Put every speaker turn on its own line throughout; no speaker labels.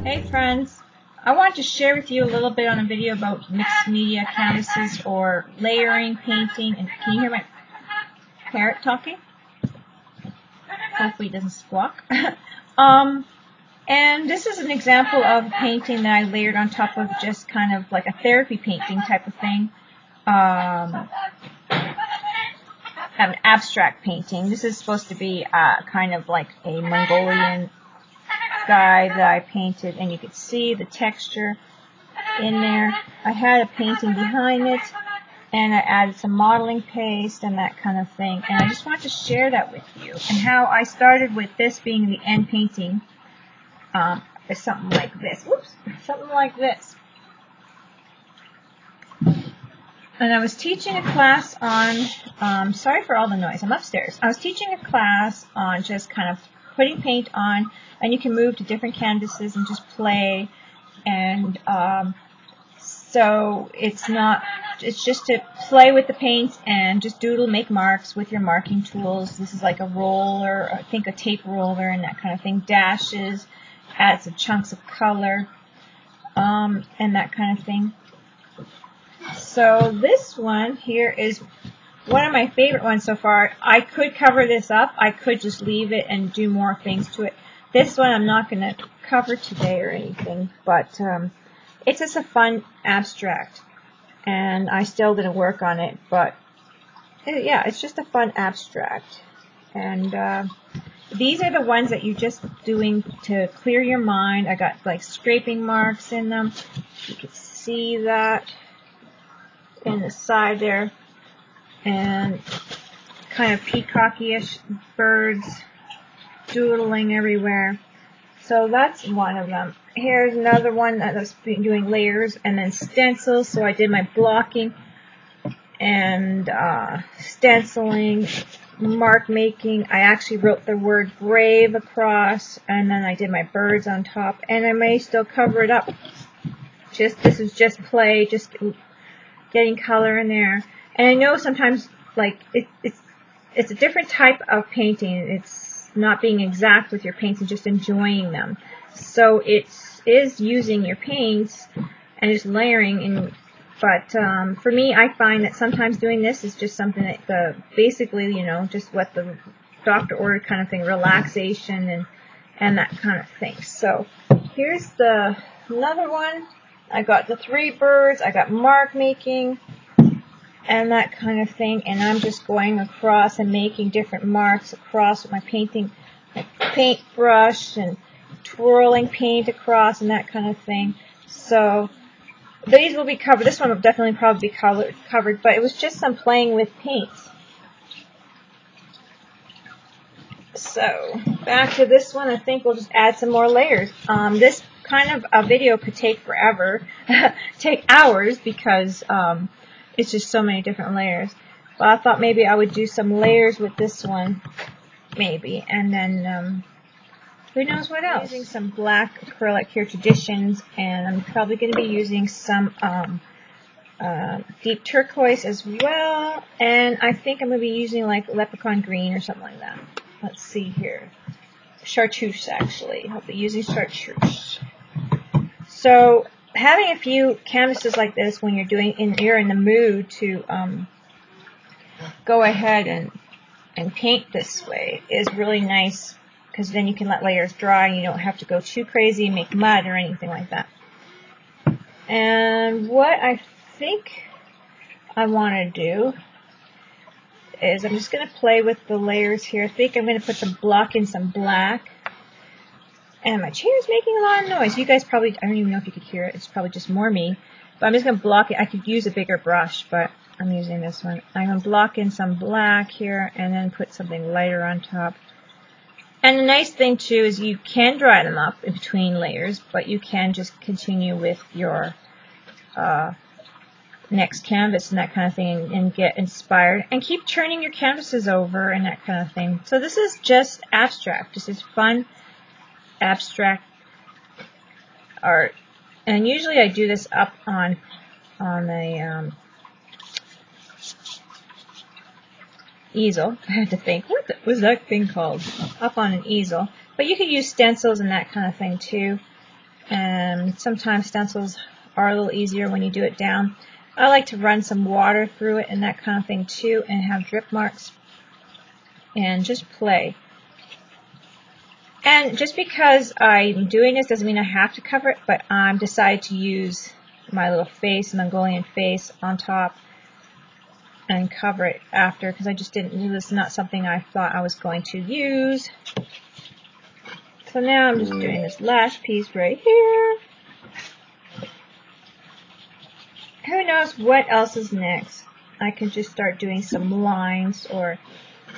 Hey friends, I want to share with you a little bit on a video about mixed media canvases or layering, painting, and can you hear my parrot talking? Hopefully it doesn't squawk. And this is an example of a painting that I layered on top of just kind of like a therapy painting type of thing. An abstract painting. This is supposed to be kind of like a Mongolian guy that I painted, and you could see the texture in there. I had a painting behind it, and I added some modeling paste and that kind of thing, and I just want to share that with you, and how I started with this being the end painting is something like this. Whoops, something like this. And I was teaching a class on, sorry for all the noise, I'm upstairs. I was teaching a class on just kind of putting paint on, and you can move to different canvases and just play. And so it's just to play with the paint and just doodle, make marks with your marking tools. This is like a roller, I think a tape roller and that kind of thing. Dashes, add some chunks of color, and that kind of thing. So this one here is one of my favorite ones so far. I could cover this up. I could just leave it and do more things to it. This one I'm not going to cover today or anything, but it's just a fun abstract. And I still didn't work on it, but yeah, it's just a fun abstract. And these are the ones that you're just doing to clear your mind. I got like scraping marks in them. You can see that in the side there, and kind of peacocky-ish birds doodling everywhere. So that's one of them. Here's another one that was doing layers and then stencils. So I did my blocking and stenciling, mark making. I actually wrote the word brave across, and then I did my birds on top, and I may still cover it up. This is just play, just getting color in there. And I know sometimes, like, it's a different type of painting. It's not being exact with your paints and just enjoying them. So it is using your paints and just layering. But for me, I find that sometimes doing this is just something that basically, you know, just what the doctor ordered kind of thing, relaxation and that kind of thing. So here's another one. I got the 3 birds. I got mark making and that kind of thing, and I'm just going across and making different marks across with my paintbrush and twirling paint across and that kind of thing. So these will be covered. This one will definitely probably be covered, but it was just some playing with paints. So back to this one. I think we'll just add some more layers. This kind of a video could take forever, take hours, because it's just so many different layers. But I thought maybe I would do some layers with this one, maybe, and then who knows what else. I'm using some black acrylic here, Traditions, and I'm probably going to be using some deep turquoise as well, and I think I'm going to be using like leprechaun green or something like that. Let's see here. Chartreuse, actually. I'll be using chartreuse. So having a few canvases like this when you're you're in the mood to go ahead and paint this way is really nice, because then you can let layers dry and you don't have to go too crazy and make mud or anything like that. And what I think I want to do is I'm just going to play with the layers here. I think I'm going to put the block in some black. And my chair is making a lot of noise. You guys probably, I don't even know if you could hear it. It's probably just more me. But I'm just going to block it. I could use a bigger brush, but I'm using this one. I'm going to block in some black here and then put something lighter on top. And the nice thing, too, is you can dry them up in between layers, but you can just continue with your next canvas and that kind of thing and get inspired. And keep turning your canvases over and that kind of thing. So this is just abstract. This is fun abstract art, and usually I do this up on a easel. I had to think, what was that thing called? Up on an easel. But you could use stencils and that kind of thing too. And sometimes stencils are a little easier when you do it down. I like to run some water through it and that kind of thing too, and have drip marks and just play. And just because I'm doing this doesn't mean I have to cover it, but I'm decided to use my little face, Mongolian face, on top and cover it after, because I just didn't, this is not something I thought I was going to use. So now I'm just doing this last piece right here. Who knows what else is next? I can just start doing some lines, or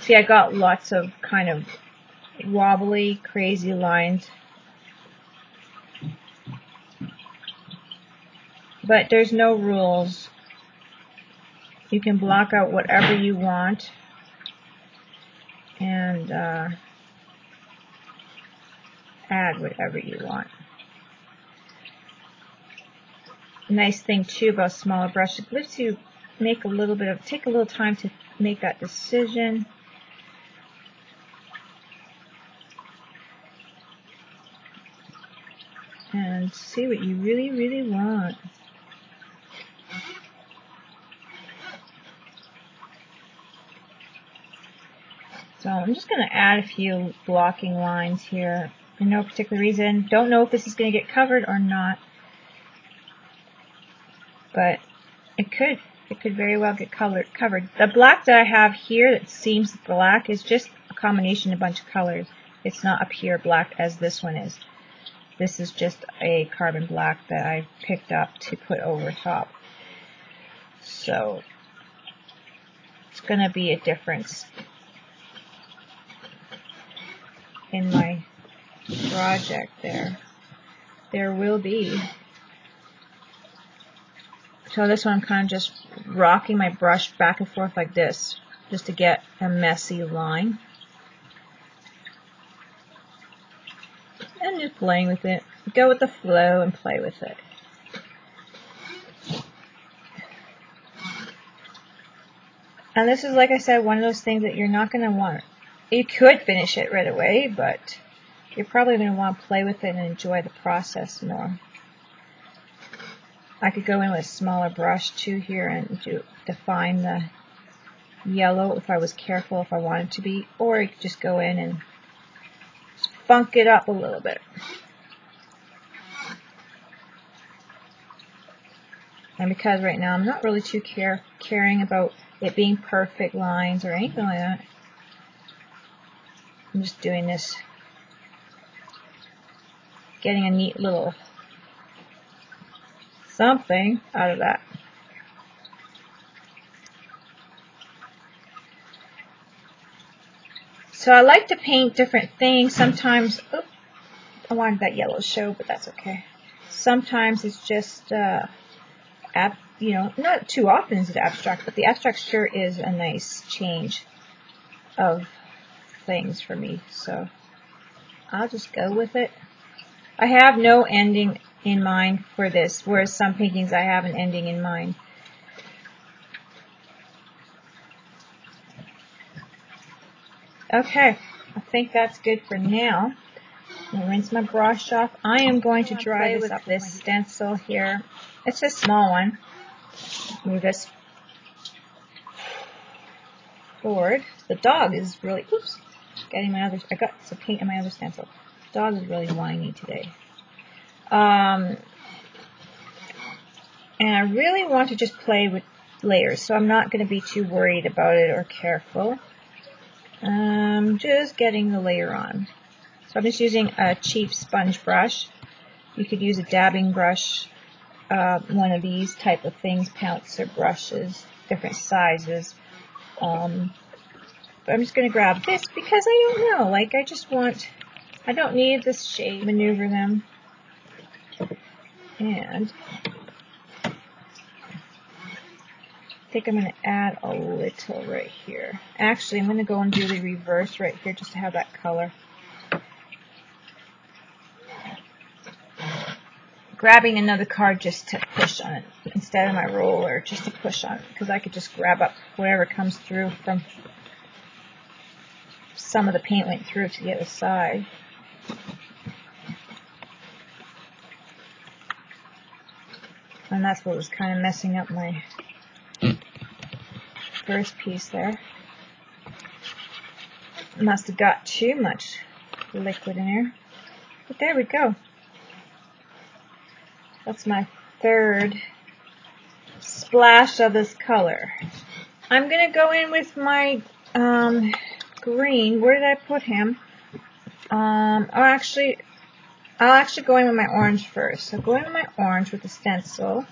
see, I got lots of kind of wobbly, crazy lines. But there's no rules. You can block out whatever you want and add whatever you want. Nice thing too about smaller brush, it lets you make a little bit of, take a little time to make that decision. And see what you really, really want. So I'm just going to add a few blocking lines here for no particular reason. Don't know if this is going to get covered or not, but it could very well get covered. The black that I have here that seems black is just a combination of a bunch of colors. It's not a pure black as this one is. This is just a carbon black that I picked up to put over top. So it's going to be a difference in my project there. There will be. So this one I'm kind of just rocking my brush back and forth like this, just to get a messy line. And just playing with it. Go with the flow and play with it. And this is, like I said, one of those things that you're not going to want. You could finish it right away, but you're probably going to want to play with it and enjoy the process more. I could go in with a smaller brush too here and define the yellow if I was careful, if I wanted to be, or you could just go in and funk it up a little bit. And because right now I'm not really too caring about it being perfect lines or anything like that, I'm just doing this, getting a neat little something out of that. So I like to paint different things. Sometimes, oh, I wanted that yellow show, but that's okay. Sometimes it's just, you know, not too often is it abstract, but the abstract sure is a nice change of things for me. So I'll just go with it. I have no ending in mind for this, whereas some paintings I have an ending in mind. Okay, I think that's good for now. I'm gonna rinse my brush off. I am going to dry this up. This stencil here, it's a small one. Move this forward. The dog is really, oops, getting my other, I got some paint in my other stencil. The dog is really whiny today. And I really want to just play with layers, so I'm not going to be too worried about it or careful. Just getting the layer on. So I'm just using a cheap sponge brush. You could use a dabbing brush, one of these type of things, pouncer brushes, different sizes. But I'm just going to grab this because I don't know, like I just want, I don't need this shade, maneuver them. And I think I'm going to add a little right here. Actually, I'm going to go and do the reverse right here just to have that color. Grabbing another card just to push on it instead of my roller, just to push on it, because I could just grab up whatever comes through from some of the paint went through to the other side. And that's what was kind of messing up my first piece there. Must have got too much liquid in there. But there we go. That's my third splash of this color. I'm going to go in with my green. Where did I put him? I'll actually go in with my orange first. So go in with my orange with the stencil,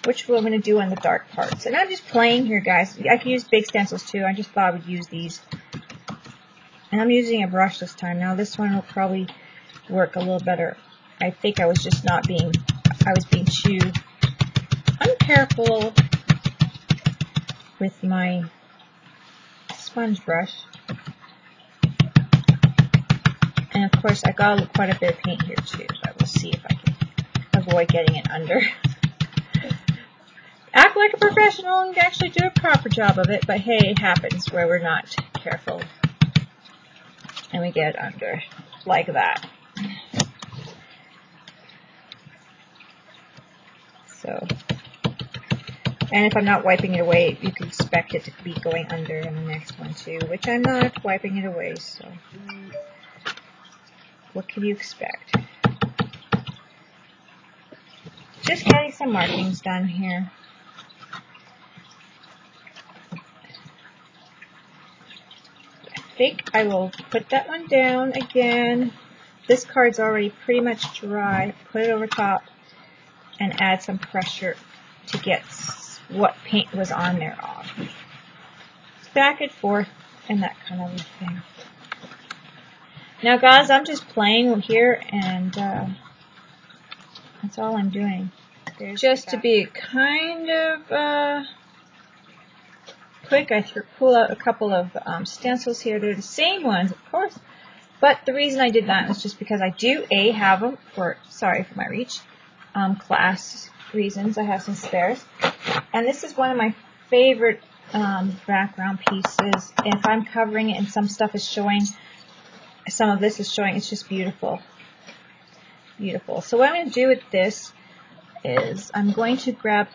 which we're going to do on the dark parts. And I'm just playing here, guys. I can use big stencils too. I just thought I would use these. And I'm using a brush this time. Now this one will probably work a little better. I think I was just not being, I was being too uncareful with my sponge brush. And of course I got quite a bit of paint here too, but we'll see if I can avoid getting it under. Act like a professional and actually do a proper job of it, but hey, it happens where we're not careful. And we get it under, like that. So, and if I'm not wiping it away, you can expect it to be going under in the next one too, which I'm not wiping it away, so what can you expect? Just getting some markings done here. I think I will put that one down again. This card's already pretty much dry. Put it over top and add some pressure to get what paint was on there off. Back and forth and that kind of thing. Now guys, I'm just playing here and that's all I'm doing. Just to be kind of quick, I pull out a couple of stencils here. They're the same ones, of course, but the reason I did that was just because I do have them for, sorry for my reach, class reasons. I have some spares, and this is one of my favorite background pieces. If I'm covering it and some stuff is showing, some of this is showing, it's just beautiful. Beautiful. So what I'm going to do with this is I'm going to grab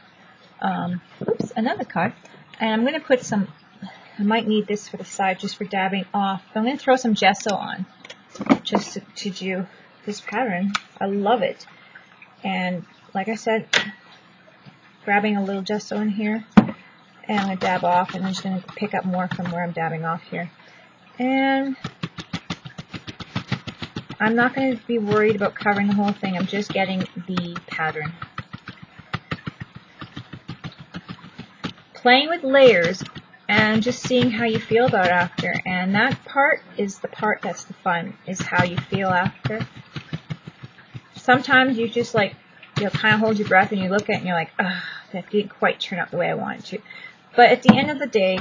another card. And I'm going to put some, I might need this for the side just for dabbing off. I'm going to throw some gesso on just to do this pattern. I love it. And like I said, grabbing a little gesso in here. And I'm going to dab off. And I'm just going to pick up more from where I'm dabbing off here. And I'm not going to be worried about covering the whole thing. I'm just getting the pattern. Playing with layers and just seeing how you feel about it after, and that part is the part that's the fun, is how you feel after. Sometimes you just like, you'll kind of hold your breath and you look at it and you're like, ah, that didn't quite turn out the way I wanted to. But at the end of the day,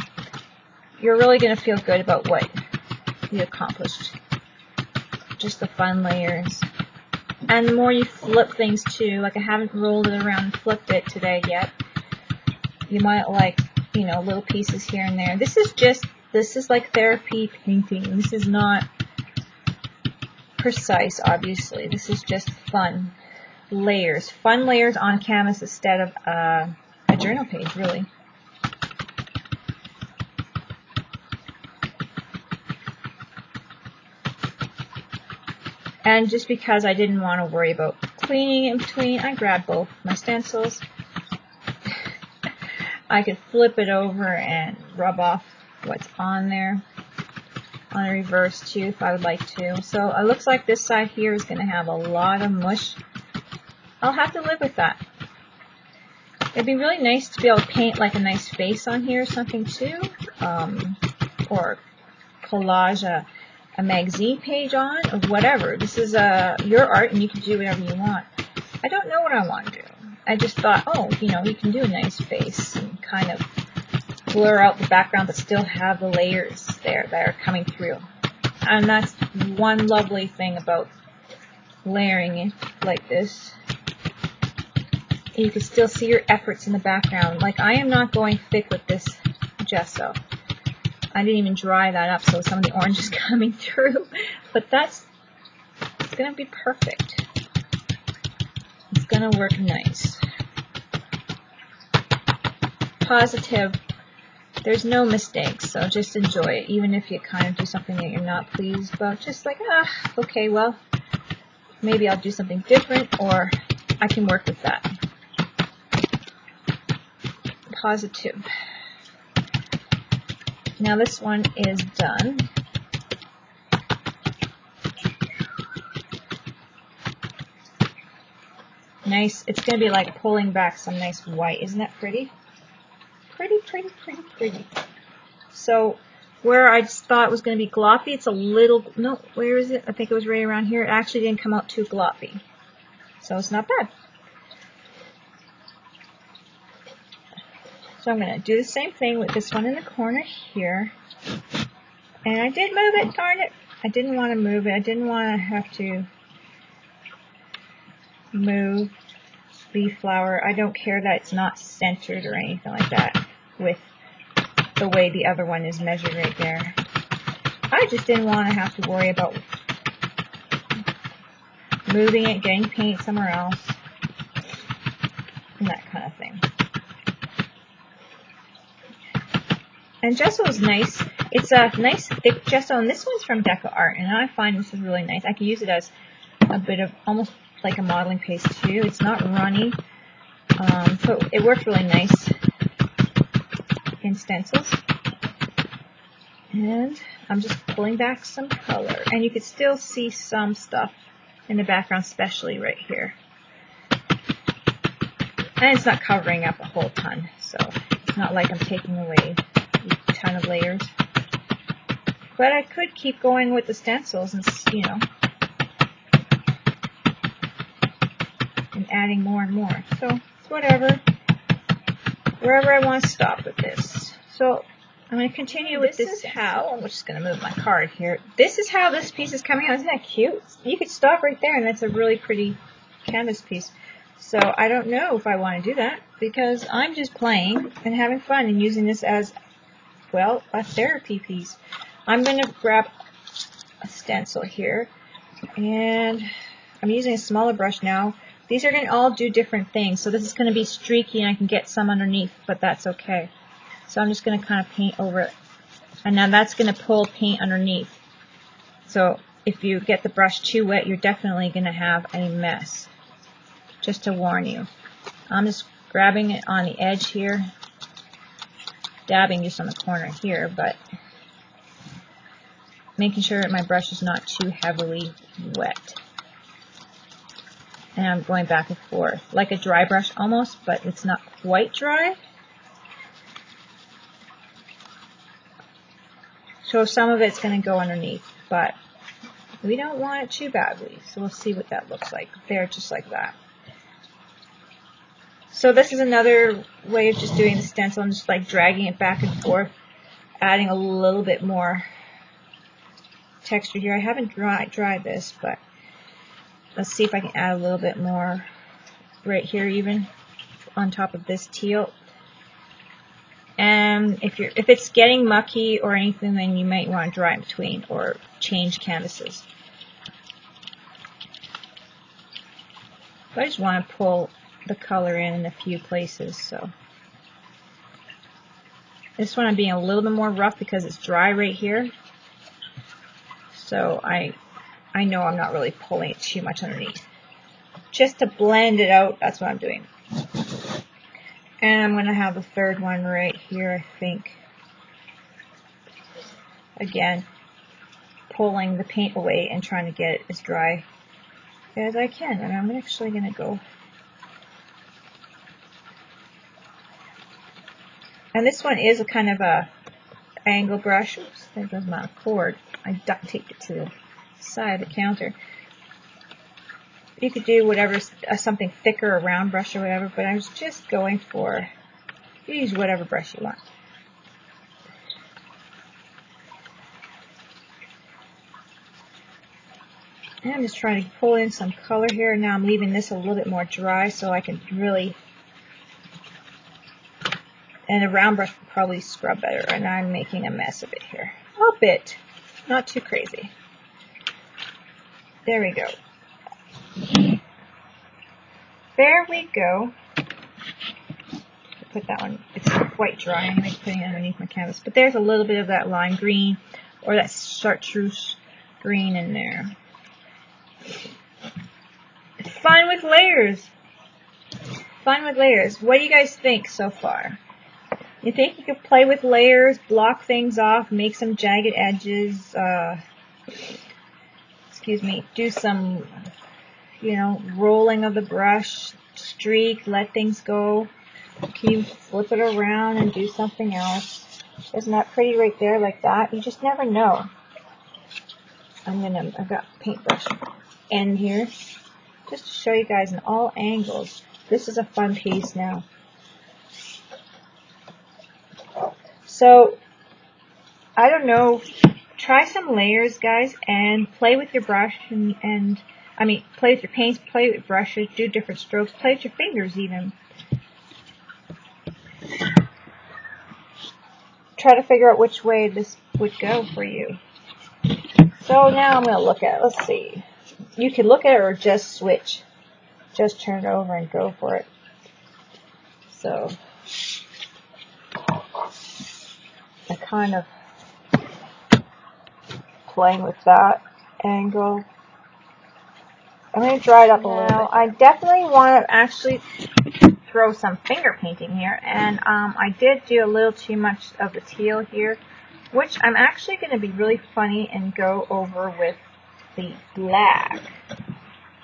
you're really going to feel good about what you accomplished. Just the fun layers. And the more you flip things too, like I haven't rolled it around and flipped it today yet. You might like, you know, little pieces here and there. This is like therapy painting. This is not precise, obviously. This is just fun layers. Fun layers on canvas instead of a journal page, really. And just because I didn't want to worry about cleaning in between, I grabbed both my stencils. I could flip it over and rub off what's on there on the reverse too if I would like to. So it looks like this side here is going to have a lot of mush. I'll have to live with that. It'd be really nice to be able to paint like a nice face on here or something too. Or collage a magazine page on or whatever. This is your art and you can do whatever you want. I don't know what I want to do. I just thought, oh, you know, we can do a nice face and kind of blur out the background but still have the layers there that are coming through. And that's one lovely thing about layering it like this. You can still see your efforts in the background. Like I am not going thick with this gesso. I didn't even dry that up, so some of the orange is coming through. But it's going to be perfect. It's going to work nice. positive. There's no mistakes, so just enjoy it. Even if you kind of do something that you're not pleased about, just like, okay, well, maybe I'll do something different, or I can work with that. Positive. Now this one is done. Nice. It's going to be like pulling back some nice white. Isn't that pretty? Pretty, pretty, pretty, pretty. So where I just thought it was going to be gloppy, it's a little, no, where is it? I think it was right around here. It actually didn't come out too gloppy. So it's not bad. So I'm going to do the same thing with this one in the corner here. And I did move it, darn it. I didn't want to move it. I didn't want to have to move leaf flower. I don't care that it's not centered or anything like that with the way the other one is measured right there. I just didn't want to have to worry about moving it, getting paint somewhere else, and that kind of thing. And gesso is nice. It's a nice thick gesso, and this one's from Deco Art, and I find this is really nice. I can use it as a bit of almost like a modeling paste too. It's not runny, so it works really nice in stencils. And I'm just pulling back some color, and you can still see some stuff in the background, especially right here. And it's not covering up a whole ton, so it's not like I'm taking away a ton of layers. But I could keep going with the stencils and, you know, and adding more and more. So it's whatever, wherever I want to stop with this. So I'm going to continue with this. Is how, I'm just going to move my card here. This is how this piece is coming out. Isn't that cute? You could stop right there, and that's a really pretty canvas piece. So I don't know if I want to do that, because I'm just playing and having fun and using this as, well, a therapy piece. I'm going to grab a stencil here, and I'm using a smaller brush now. These are going to all do different things. So this is going to be streaky, and I can get some underneath, but that's okay. So I'm just going to kind of paint over it. And now that's going to pull paint underneath. So if you get the brush too wet, you're definitely going to have a mess. Just to warn you. I'm just grabbing it on the edge here. Dabbing just on the corner here, but making sure that my brush is not too heavily wet. And I'm going back and forth, like a dry brush almost, but it's not quite dry. So some of it's going to go underneath, but we don't want it too badly. So we'll see what that looks like. There, just like that. So this is another way of just doing the stencil. I'm just like dragging it back and forth, adding a little bit more texture here. I haven't dried this, but let's see if I can add a little bit more right here, even on top of this teal. And if it's getting mucky or anything, then you might want to dry in between or change canvases. But I just want to pull the color in a few places. So this one I'm being a little bit more rough because it's dry right here. So I know I'm not really pulling it too much underneath. Just to blend it out, that's what I'm doing. And I'm going to have the third one right here, I think. Again, pulling the paint away and trying to get it as dry as I can. And I'm actually going to go. And this one is a kind of a angle brush. Oops, there goes my cord. I duct taped it to the side of the counter. You could do whatever, something thicker, a round brush or whatever, but I was just going for, use whatever brush you want. And I'm just trying to pull in some color here. Now I'm leaving this a little bit more dry so I can really, and a round brush will probably scrub better, and I'm making a mess of it here. A bit, not too crazy. There we go. There we go. put that one, it's quite dry. I'm going to put it underneath my canvas. But there's a little bit of that lime green or that chartreuse green in there. It's fun with layers. Fun with layers. What do you guys think so far? You think you could play with layers, block things off, make some jagged edges, do some, rolling of the brush, streak, let things go. Can you flip it around and do something else? Isn't that pretty right there like that? You just never know. I've got paintbrush in here just to show you guys in all angles. This is a fun piece now. So, I don't know, try some layers, guys, and play with your brush and play with your paints, play with brushes, do different strokes, play with your fingers even. Try to figure out which way this would go for you. So now I'm going to look at it. Let's see. You can look at it or just switch. Just turn it over and go for it. So, I kind of playing with that angle. I'm going to dry it up a little bit. I definitely want to actually throw some finger painting here, and I did do a little too much of the teal here, which I'm actually going to be really funny and go over with the black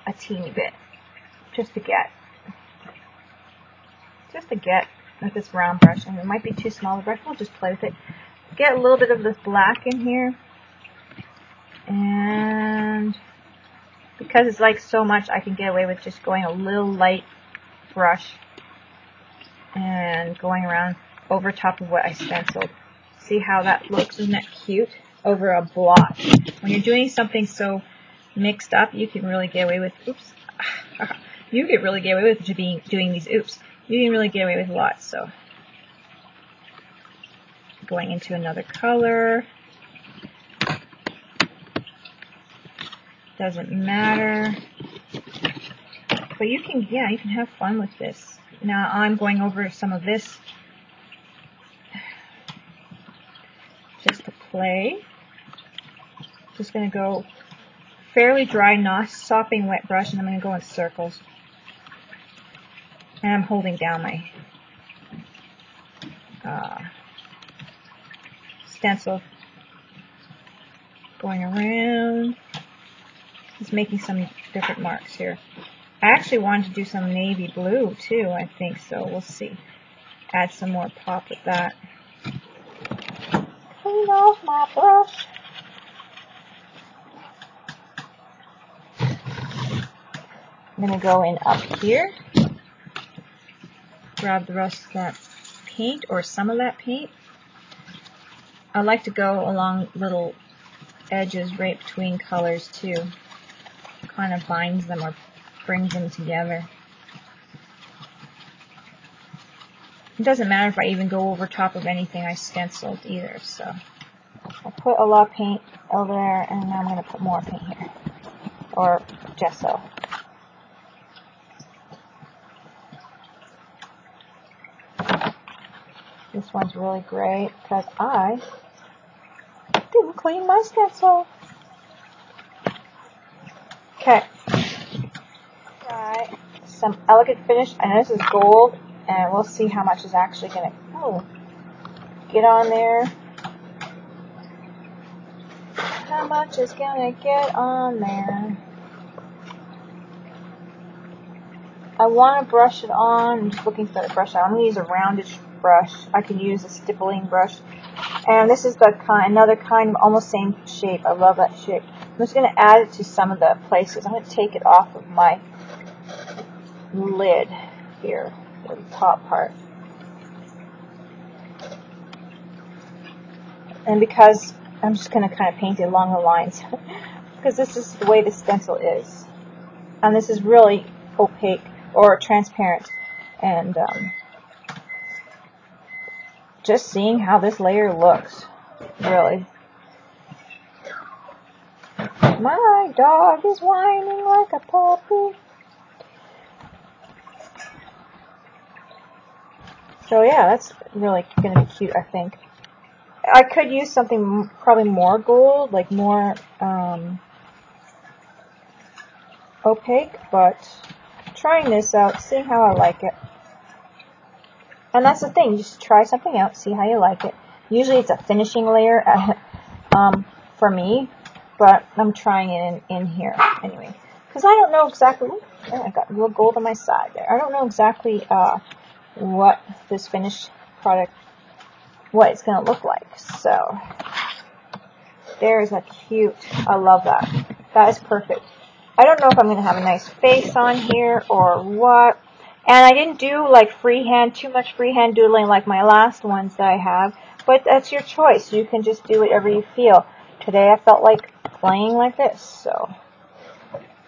a teeny bit, just to get with this round brush, and it might be too small a brush. We'll just play with it. Get a little bit of this black in here, and because it's like so much, I can get away with just going a little light brush and going around over top of what I stenciled. See how that looks? Isn't that cute? Over a blot. When you're doing something so mixed up, you can really get away with, you can really get away with doing these, you can really get away with lots. So, going into another color. Doesn't matter. But you can have fun with this. Now I'm going over some of this just to play. Just going to go fairly dry, not sopping wet brush, and I'm going to go in circles. And I'm holding down my stencil. Going around. Just making some different marks here. I actually wanted to do some navy blue too, I think, so we'll see. Add some more pop with that. Clean off my brush. I'm going to go in up here. Grab the rest of that paint, or some of that paint. I like to go along little edges right between colors too. Kind of binds them or brings them together. It doesn't matter if I even go over top of anything I stenciled either, so I'll put a lot of paint over there, and now I'm going to put more paint here, or gesso. This one's really great because I didn't clean my stencil. Okay. Right. Some elegant finish. I know this is gold, and we'll see how much is actually going to get on there. How much is going to get on there? I want to brush it on. I'm just looking for the brush. I'm going to use a roundish brush. I can use a stippling brush. And this is another kind, almost same shape. I love that shape. I'm just going to add it to some of the places. I'm going to take it off of my lid here, the top part. And because I'm just going to kind of paint it along the lines, because this is the way the stencil is. And this is really opaque or transparent. And just seeing how this layer looks, really. My dog is whining like a puppy. So yeah, that's really going to be cute, I think. I could use something probably more gold, like more opaque, but trying this out, seeing how I like it. And that's the thing, just try something out, see how you like it. Usually it's a finishing layer for me, but I'm trying it in here anyway. Because I don't know exactly, oh, I got real gold on my side there. I don't know exactly what this finished product, what it's going to look like. So, there's a cute, I love that. That is perfect. I don't know if I'm going to have a nice face on here or what. And I didn't do like too much freehand doodling like my last ones that I have. But that's your choice. You can just do whatever you feel. Today I felt like playing like this. So,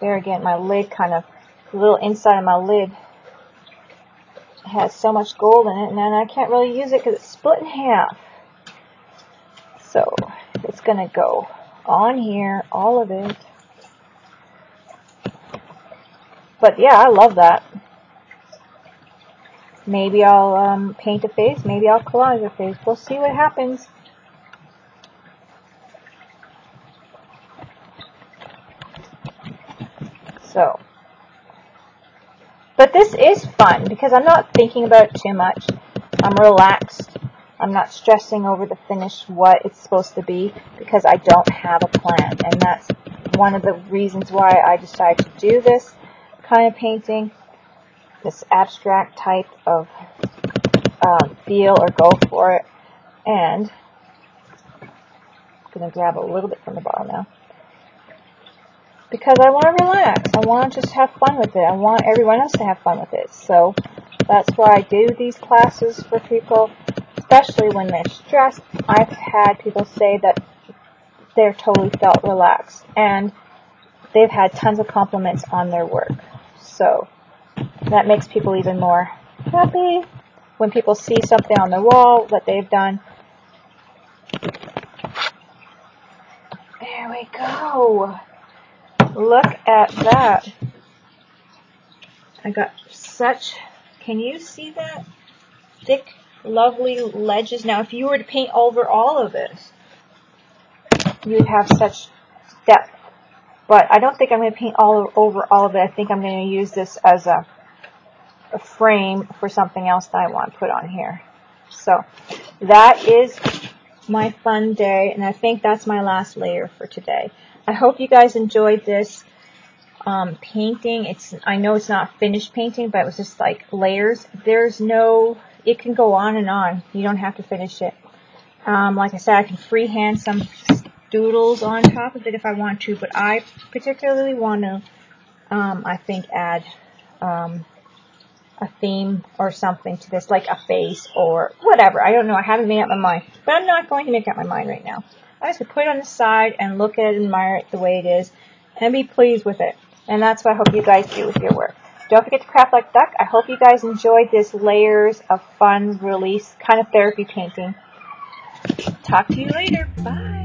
there again, my lid kind of, the little inside of my lid has so much gold in it. And then I can't really use it because it's split in half. So, it's going to go on here, all of it. But yeah, I love that. Maybe I'll paint a face, maybe I'll collage a face. We'll see what happens. So, but this is fun because I'm not thinking about it too much. I'm relaxed. I'm not stressing over the finish, what it's supposed to be, because I don't have a plan. And that's one of the reasons why I decided to do this kind of painting, this abstract type of feel, or go for it. And I'm going to grab a little bit from the bottom now, because I want to relax. I want to just have fun with it. I want everyone else to have fun with it. So that's why I do these classes for people, especially when they're stressed. I've had people say that they're totally felt relaxed, and they've had tons of compliments on their work. So that makes people even more happy when people see something on the wall that they've done. There we go. Look at that. I got such, can you see that? Thick, lovely ledges. Now, if you were to paint over all of this, you'd have such depth. But I don't think I'm going to paint over all of it. I think I'm going to use this as a frame for something else that I want to put on here. So that is my fun day, and I think that's my last layer for today. I hope you guys enjoyed this painting. I know it's not finished painting, but it was just like layers. It can go on and on. You don't have to finish it. Like I said, I can freehand some doodles on top of it if I want to, but I particularly want to, I think, add a theme or something to this, like a face or whatever. I don't know. I haven't made up my mind, but I'm not going to make up my mind right now. I just put it on the side and look at it, admire it the way it is, and be pleased with it. And that's what I hope you guys do with your work. Don't forget to craft like duck. I hope you guys enjoyed this layers of fun release kind of therapy painting. Talk to you later. Bye.